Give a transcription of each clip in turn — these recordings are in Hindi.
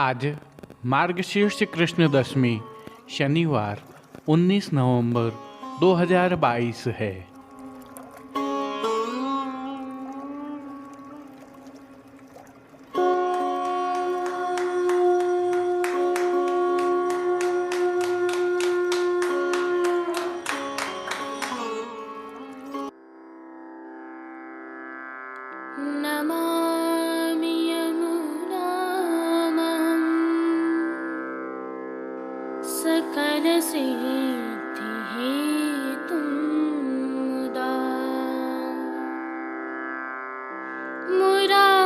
आज मार्गशीर्ष कृष्ण दशमी शनिवार 19 नवंबर 2022 है। नमामि यमुनामहं सकलसिद्धिहेतुं मुदा मुरारिपदपङ्कज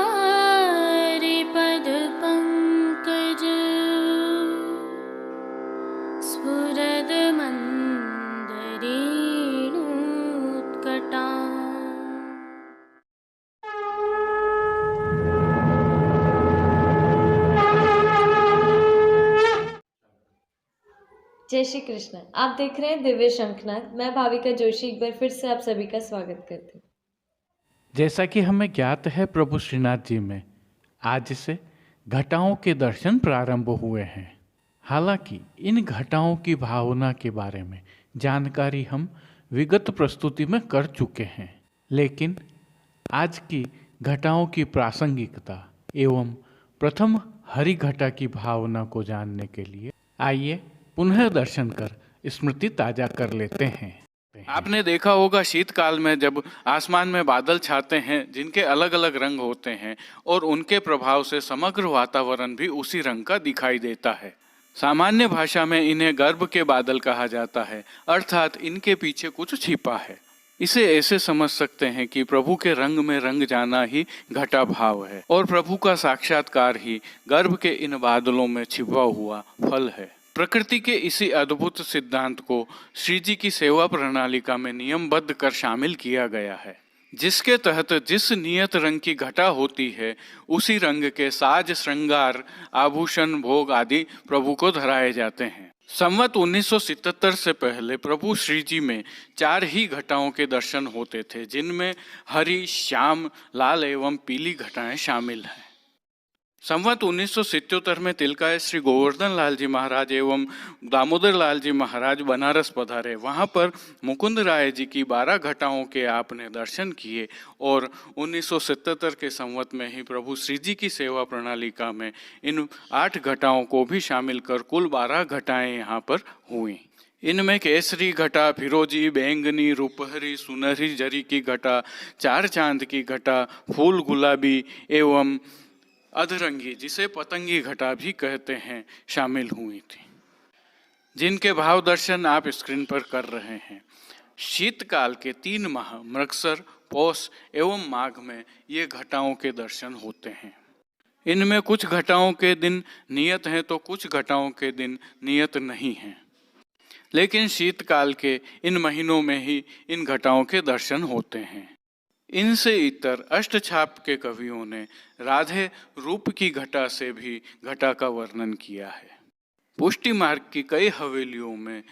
स्फुरदमन्दरेणुत्कटा। जय श्री कृष्ण। आप देख रहे हैं दिव्य शंखनाद। मैं भाविका जोशी एक बार फिर से आप सभी का स्वागत करती हूँ। जैसा कि हमें ज्ञात है, प्रभु श्रीनाथ जी में आज से घटाओं के दर्शन प्रारंभ हुए हैं। हालांकि इन घटाओं की भावना के बारे में जानकारी हम विगत प्रस्तुति में कर चुके हैं, लेकिन आज की घटाओं की प्रासंगिकता एवं प्रथम हरि घटा की भावना को जानने के लिए आइए पुनः दर्शन कर स्मृति ताजा कर लेते हैं। आपने देखा होगा शीतकाल में जब आसमान में बादल छाते हैं जिनके अलग अलग रंग होते हैं और उनके प्रभाव से समग्र वातावरण भी उसी रंग का दिखाई देता है। सामान्य भाषा में इन्हें गर्भ के बादल कहा जाता है, अर्थात इनके पीछे कुछ छिपा है। इसे ऐसे समझ सकते हैं कि प्रभु के रंग में रंग जाना ही घटा भाव है और प्रभु का साक्षात्कार ही गर्भ के इन बादलों में छिपा हुआ फल है। प्रकृति के इसी अद्भुत सिद्धांत को श्री जी की सेवा प्रणालिका में नियमबद्ध कर शामिल किया गया है, जिसके तहत जिस नियत रंग की घटा होती है उसी रंग के साज, श्रृंगार, आभूषण, भोग आदि प्रभु को धराए जाते हैं। संवत 1977 से पहले प्रभु श्री जी में 4 ही घटाओं के दर्शन होते थे, जिनमें हरी, श्याम, लाल एवं पीली घटाएं शामिल हैं। संवत 1977 में तिलकाय श्री गोवर्धन लाल जी महाराज एवं दामोदर लाल जी महाराज बनारस पधारे। वहां पर मुकुंद राय जी की 12 घटाओं के आपने दर्शन किए और 1977 के संवत में ही प्रभु श्री जी की सेवा प्रणालिका में इन 8 घटाओं को भी शामिल कर कुल 12 घटाएं यहाँ पर हुई। इनमें केसरी घटा, फिरोजी, बैंगनी, रूपहरी, सुनहरी जरी की घटा, 4 चांद की घटा, फूल गुलाबी एवं अधरंगी, जिसे पतंगी घटा भी कहते हैं, शामिल हुई थी, जिनके भाव दर्शन आप स्क्रीन पर कर रहे हैं। शीतकाल के 3 माह मृगसर, पौष एवं माघ में ये घटाओं के दर्शन होते हैं। इनमें कुछ घटाओं के दिन नियत हैं तो कुछ घटाओं के दिन नियत नहीं हैं, लेकिन शीतकाल के इन महीनों में ही इन घटाओं के दर्शन होते हैं। इनसे इतर अष्टछाप के कवियों ने राधे रूप की घटा से भी घटा का वर्णन किया है। पुष्टि मार्ग की कई हवेलियों में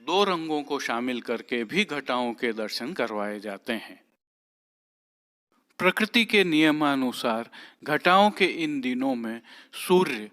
2 रंगों को शामिल करके भी घटाओं के दर्शन करवाए जाते हैं। प्रकृति के नियमानुसार घटाओं के इन दिनों में सूर्य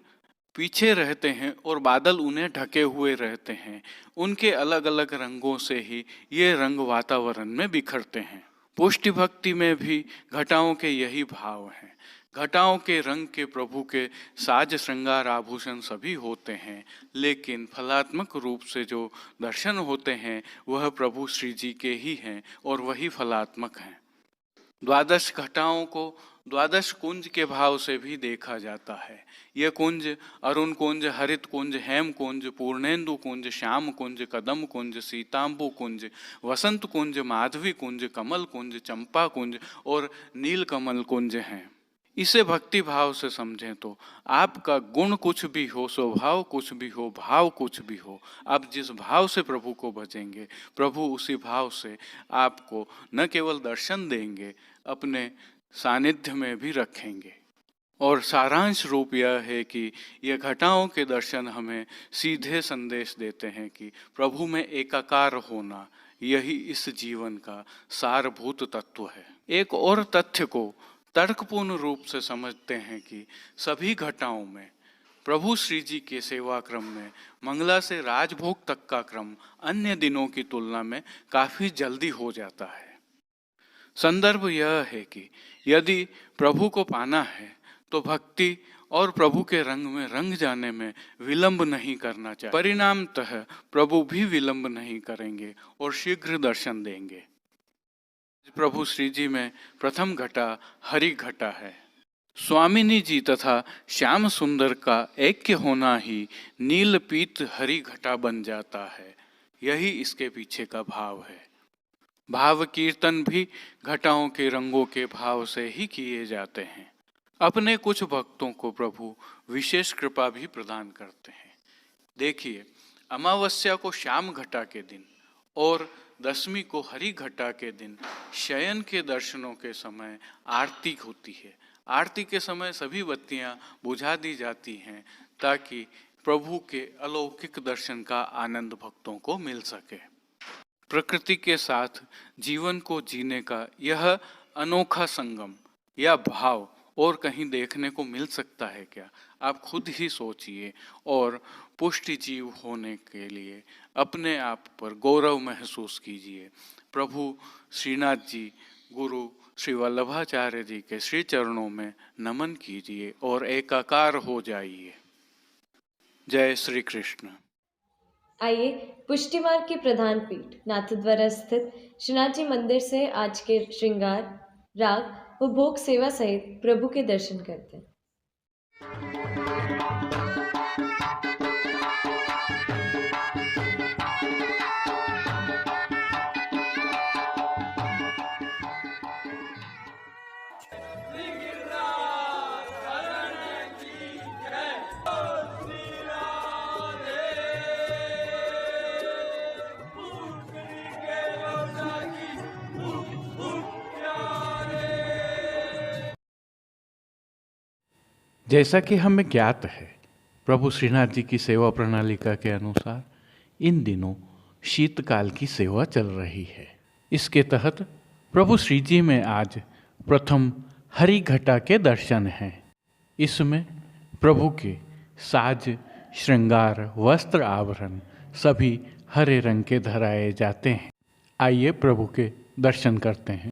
पीछे रहते हैं और बादल उन्हें ढके हुए रहते हैं। उनके अलग अलग रंगों से ही ये रंग वातावरण में बिखरते हैं। पुष्टि भक्ति में भी घटाओं के यही भाव हैं। घटाओं के रंग के प्रभु के साज, श्रृंगार, आभूषण सभी होते हैं, लेकिन फलात्मक रूप से जो दर्शन होते हैं वह प्रभु श्री जी के ही हैं और वही फलात्मक हैं। 12 घटाओं को 12 कुंज के भाव से भी देखा जाता है। ये कुंज अरुण कुंज, हरित कुंज, हेम कुंज, पूर्णेंदु कुंज, श्याम कुंज, कदम कुंज, सीतांबु कुंज, वसंत कुंज, माधवी कुंज, कमल कुंज, चंपा कुंज और नीलकमल कुंज हैं। इसे भक्ति भाव से समझें तो आपका गुण कुछ भी हो, स्वभाव कुछ भी हो, भाव कुछ भी हो, आप जिस भाव से प्रभु को भजेंगे, प्रभु उसी भाव से आपको न केवल दर्शन देंगे, अपने सानिध्य में भी रखेंगे। और सारांश रूप यह है कि ये घटाओं के दर्शन हमें सीधे संदेश देते हैं कि प्रभु में एकाकार होना यही इस जीवन का सारभूत तत्व है। एक और तथ्य को तर्कपूर्ण रूप से समझते हैं कि सभी घटाओं में प्रभु श्री जी के सेवा क्रम में मंगला से राजभोग तक का क्रम अन्य दिनों की तुलना में काफी जल्दी हो जाता है। संदर्भ यह है कि यदि प्रभु को पाना है तो भक्ति और प्रभु के रंग में रंग जाने में विलंब नहीं करना चाहिए। परिणामतः प्रभु भी विलंब नहीं करेंगे और शीघ्र दर्शन देंगे। प्रभु श्री जी में प्रथम घटा हरि घटा है। स्वामिनी जी तथा श्याम सुंदर का ऐक्य होना ही नील पीत हरि घटा बन जाता है। यही इसके पीछे का भाव है। भाव कीर्तन भी घटाओं के रंगों के भाव से ही किए जाते हैं। अपने कुछ भक्तों को प्रभु विशेष कृपा भी प्रदान करते हैं। देखिए, अमावस्या को श्याम घटा के दिन और दशमी को हरि घटा के दिन शयन के दर्शनों के समय आरती होती है। आरती के समय सभी बत्तियां बुझा दी जाती हैं ताकि प्रभु के अलौकिक दर्शन का आनंद भक्तों को मिल सके। प्रकृति के साथ जीवन को जीने का यह अनोखा संगम या भाव और कहीं देखने को मिल सकता है क्या? आप खुद ही सोचिए और पुष्टि जीव होने के लिए अपने आप पर गौरव महसूस कीजिए। प्रभु श्रीनाथ जी गुरु श्री वल्लभाचार्य जी के श्री चरणों में नमन कीजिए और एकाकार हो जाइए। जय श्री कृष्ण। आइए पुष्टि मार्ग के प्रधान पीठ नाथद्वारा स्थित श्रीनाथ जी मंदिर से आज के श्रृंगार, राग व भोग सेवा सहित प्रभु के दर्शन करते हैं। जैसा कि हमें ज्ञात है, प्रभु श्रीनाथ जी की सेवा प्रणालिका के अनुसार इन दिनों शीतकाल की सेवा चल रही है। इसके तहत प्रभु श्री जी में आज प्रथम हरि घटा के दर्शन हैं। इसमें प्रभु के साज, श्रृंगार, वस्त्र, आभरण सभी हरे रंग के धराए जाते हैं। आइए प्रभु के दर्शन करते हैं।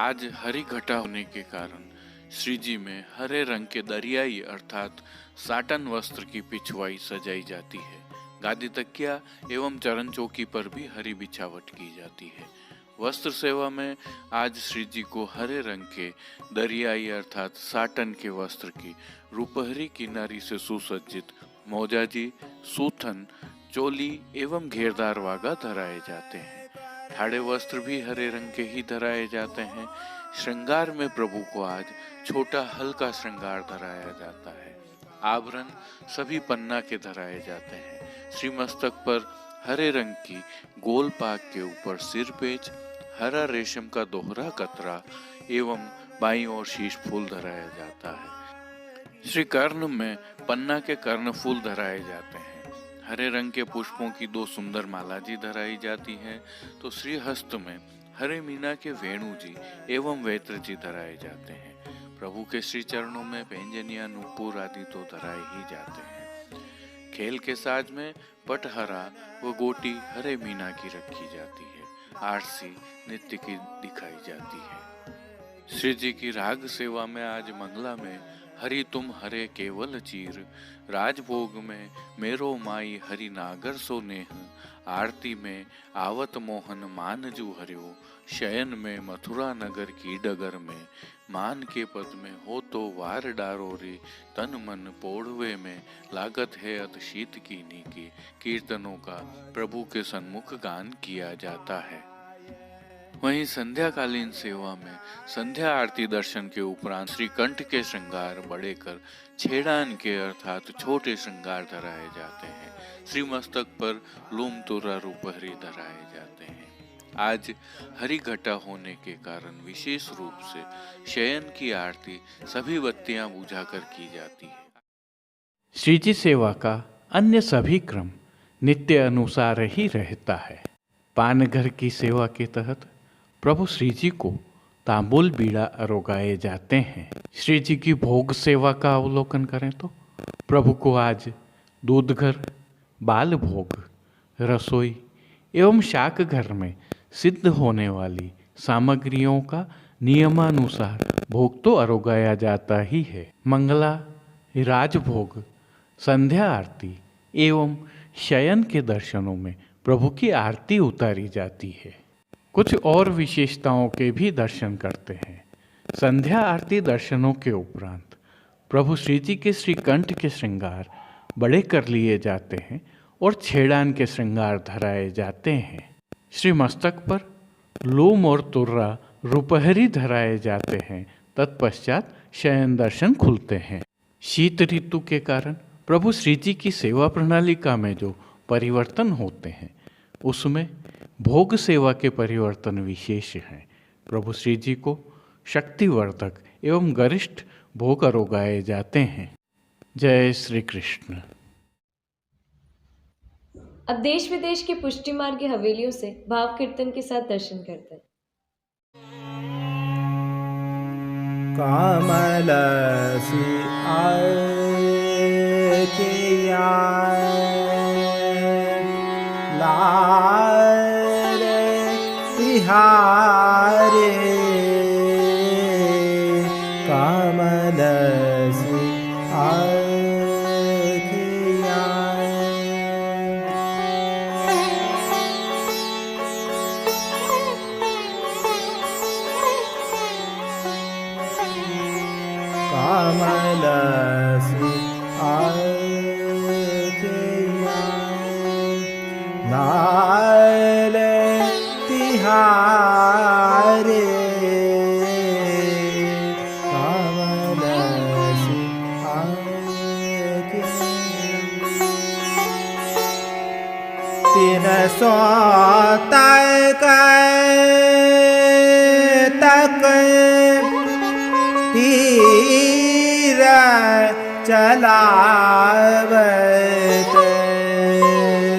आज हरि घटा होने के कारण श्री जी में हरे रंग के दरियाई अर्थात साटन वस्त्र की पिछवाई सजाई जाती है। गादी तकिया एवं चरण चौकी पर भी हरी बिछावट की जाती है। वस्त्र सेवा में आज श्री जी को हरे रंग के दरियाई अर्थात साटन के वस्त्र की रुपहरी किनारी से सुसज्जित मौजाजी, सूथन, चोली एवं घेरदार वागा धराए जाते हैं। ठाड़े वस्त्र भी हरे रंग के ही धराए जाते हैं। श्रृंगार में प्रभु को आज छोटा हल्का श्रृंगार धराया जाता है। आभरण सभी पन्ना के धराए जाते हैं। श्री मस्तक पर हरे रंग की गोल पाग के ऊपर सिरपेच, हरा रेशम का दोहरा कतरा एवं बाईं ओर शीश फूल धराया जाता है। श्री कर्ण में पन्ना के कर्ण फूल धराए जाते हैं। हरे रंग के पुष्पों की 2 सुंदर माला जी धराई जाती है। तो श्री हस्त में हरे मीना के वेणु जी एवं वेत्र जी धराए जाते हैं। प्रभु के श्री चरणों में व्यंजनिया, नुपुर आदि तो धराए ही जाते हैं। खेल के साज में पटहरा व गोटी हरे मीना की रखी जाती है। आरसी नित्य की दिखाई जाती है। श्री जी की राग सेवा में आज मंगला में हरि तुम हरे केवल चीर, राजभोग में मेरो माई हरि नागर सो नेह, आरती में आवत मोहन मानजू हरियो, शयन में मथुरा नगर की डगर में, मान के पद में हो तो वार डारो रे, तन मन पोड़वे में लागत है अत शीत कीनी की। कीर्तनों का प्रभु के सन्मुख गान किया जाता है। वहीं संध्याकालीन सेवा में संध्या आरती दर्शन के उपरांत श्री कंठ के श्रृंगार बड़े कर छेड़ान के अर्थात छोटे श्रृंगार धराए जाते हैं। श्री मस्तक पर लोम तोरा रूपहरी धराए जाते हैं। आज हरि घटा होने के कारण विशेष रूप से शयन की आरती सभी बत्तियां बुझाकर की जाती है। श्री जी सेवा का अन्य सभी क्रम नित्य अनुसार ही रहता है। पानघर की सेवा के तहत प्रभु श्री जी को तांबूल बीड़ा अरोगाए जाते हैं। श्री जी की भोग सेवा का अवलोकन करें तो प्रभु को आज दूध घर, बाल भोग, रसोई एवं शाक घर में सिद्ध होने वाली सामग्रियों का नियमानुसार भोग तो अरोगाया जाता ही है। मंगला, राजभोग, संध्या आरती एवं शयन के दर्शनों में प्रभु की आरती उतारी जाती है। कुछ और विशेषताओं के भी दर्शन करते हैं। संध्या आरती दर्शनों के उपरांत प्रभु श्री जी के श्रीकंठ के श्रृंगार बड़े कर लिए जाते हैं और छेड़ान के श्रृंगार धराए जाते हैं। श्री मस्तक पर लोम और तुर्रा रुपहरी धराए जाते हैं। तत्पश्चात शयन दर्शन खुलते हैं। शीत ऋतु के कारण प्रभु श्री जी की सेवा प्रणालिका में जो परिवर्तन होते हैं उसमें भोग सेवा के परिवर्तन विशेष हैं। प्रभु श्री जी को शक्तिवर्धक एवं गरिष्ठ भोग अरोगाए जाते हैं। जय श्री कृष्ण। अब देश विदेश की पुष्टि मार्ग की हवेलियों से भाव कीर्तन के साथ दर्शन करते हैं। कमलसी लाल तिहारे कमलसी कमलसी लाल तिहारे कमलसी तीन सौ तक तीर चलावत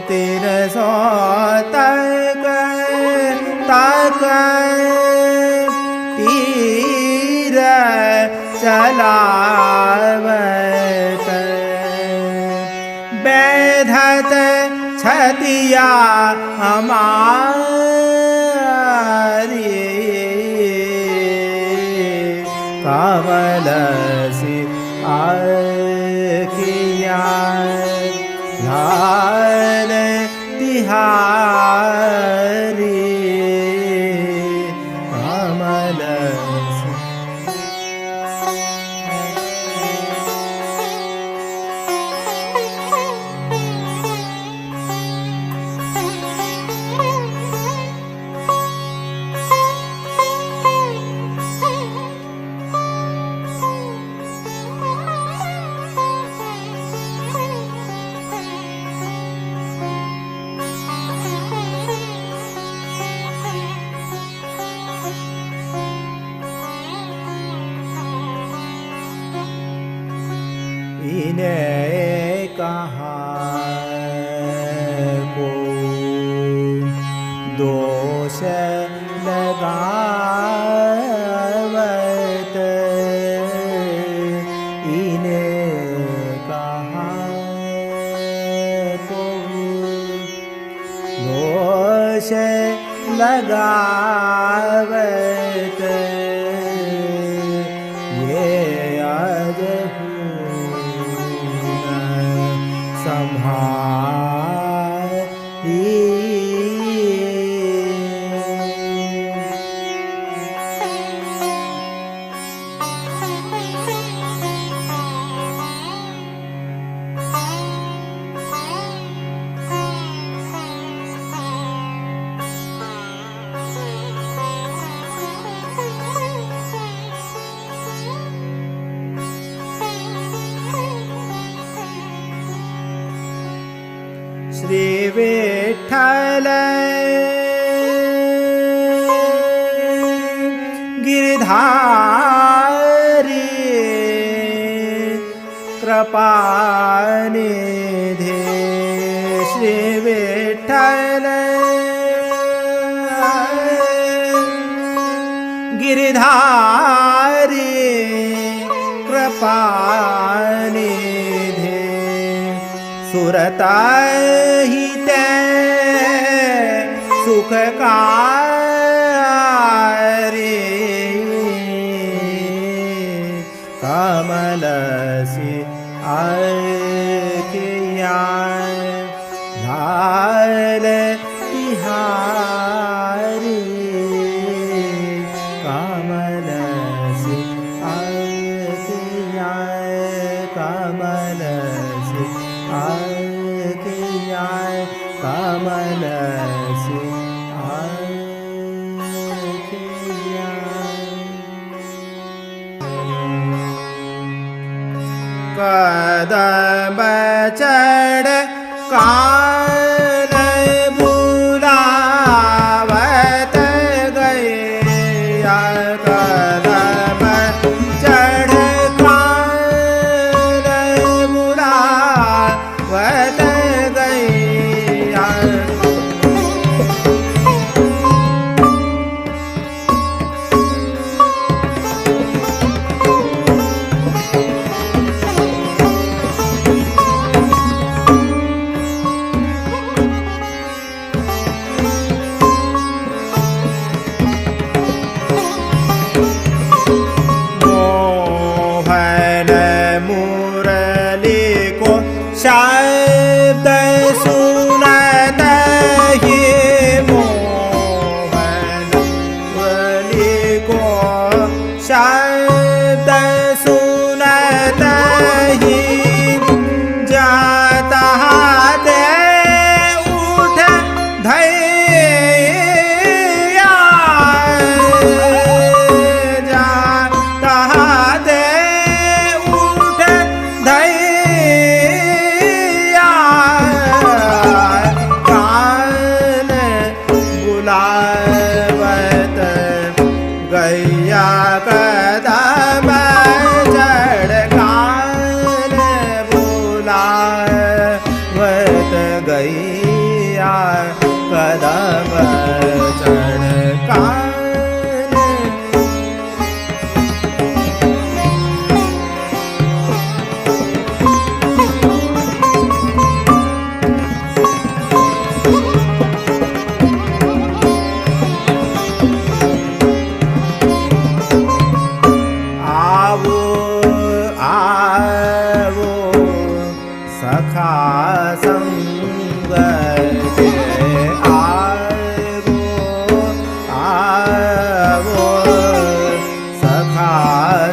300 तक तीर चलावत बैधत छतिया हमारी कमलसी आँखियाँ लाल तिहारी कमलसी इन्हें कहाँ को दोष लगावत इन्हें कहाँ को दोष लगावत ये आज श्री विठ्ठल गिरधारी कृपानिधि श्री विठ्ठल गिरधारी कृपानिधि सुरताहिते सुखकारी कमलसी आकिया लाल तिहारी कमलसी आकिया कमलसी आकिया कमलसी कदम चढ़ कान बुलावत गया कदम चढ़ कान बुलावत गया शब्द सुनत ही मोहन मुरली को शब्द सुनत ही जाता दे उठ धैया जाता दे उठ धैया बुलावत गैया कदम चढ़ कान बुलावत गैया कदम चढ़ कान सखा संग के आवो सखा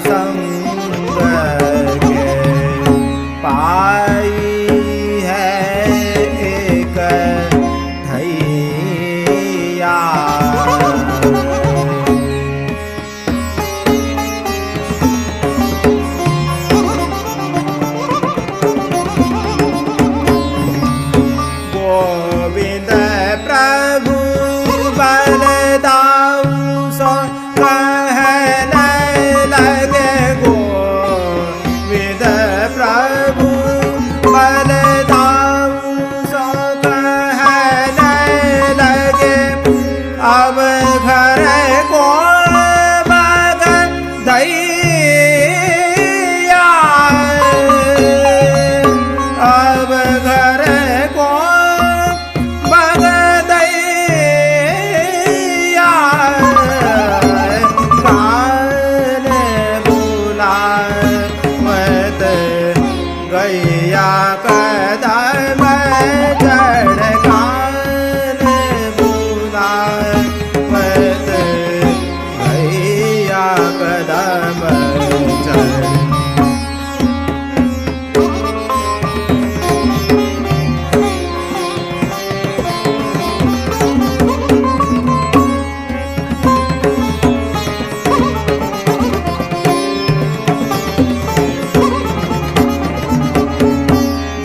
संग के पाई है एक धैया गोविंद प्रभु बलदाऊ सो कहने लगे गोविंद प्रभु बलदाऊ सो कहने लगे अब घर को बग दैया अब घर को गैया कदम चढ़ कान बुलावत गैया कदम चढ़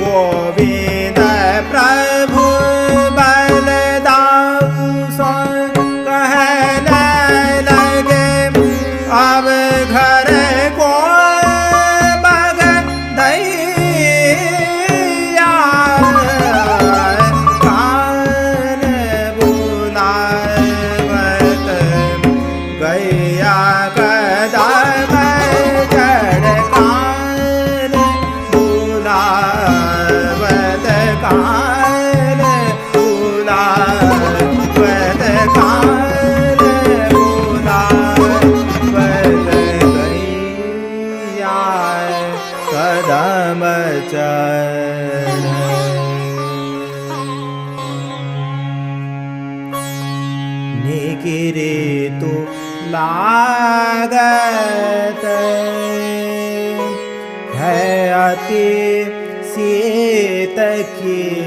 गोविंद कदम चढ़े निगिरे तू लागत है अति शीत की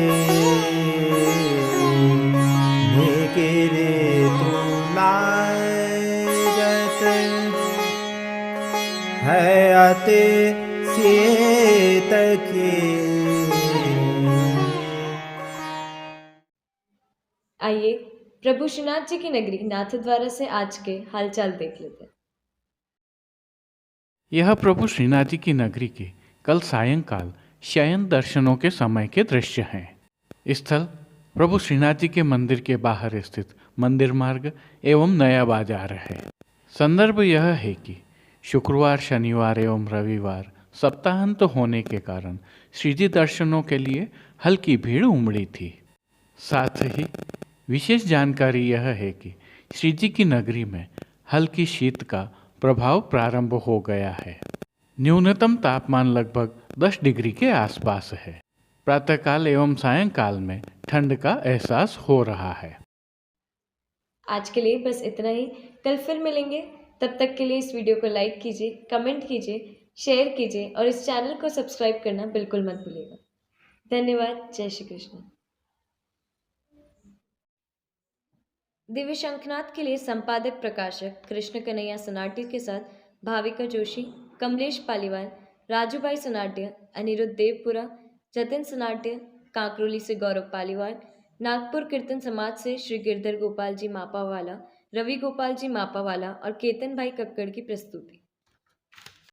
निगिरे तू लागत है अति शीत की। आइए प्रभु श्रीनाथ जी की नगरी नाथद्वारा से आज के हालचाल देख लेते हैं। यह प्रभु श्रीनाथ जी की नगरी के कल सायंकाल शयन दर्शनों के समय के दृश्य हैं। स्थल प्रभु श्रीनाथ जी के मंदिर के बाहर स्थित मंदिर मार्ग एवं नया बाजार है। संदर्भ यह है कि शुक्रवार, शनिवार एवं रविवार सप्ताहांत होने के कारण श्रीजी दर्शनों के लिए हल्की भीड़ उमड़ी थी। साथ ही विशेष जानकारी यह है कि श्रीजी की नगरी में हल्की शीत का प्रभाव प्रारंभ हो गया है। न्यूनतम तापमान लगभग 10 डिग्री के आसपास है। प्रातःकाल एवं सायंकाल में ठंड का एहसास हो रहा है। आज के लिए बस इतना ही। कल फिर मिलेंगे। तब तक के लिए इस वीडियो को लाइक कीजिए, कमेंट कीजिए, शेयर कीजिए और इस चैनल को सब्सक्राइब करना बिल्कुल मत भूलिएगा। धन्यवाद। जय श्री कृष्ण। दिव्य शंखनाद के लिए संपादक प्रकाशक कृष्ण कन्हैया सनाट्य के साथ भाविका जोशी, कमलेश पालीवाल, राजू भाई सनाट्य, अनिरुद्ध देवपुरा, जतिन सनाट्य, कांकरोली से गौरव पालीवाल, नागपुर कीर्तन समाज से श्री गिरधर गोपाल जी मापावाला, रवि गोपाल जी मापावाला और केतन भाई कक्कड़ की प्रस्तुति।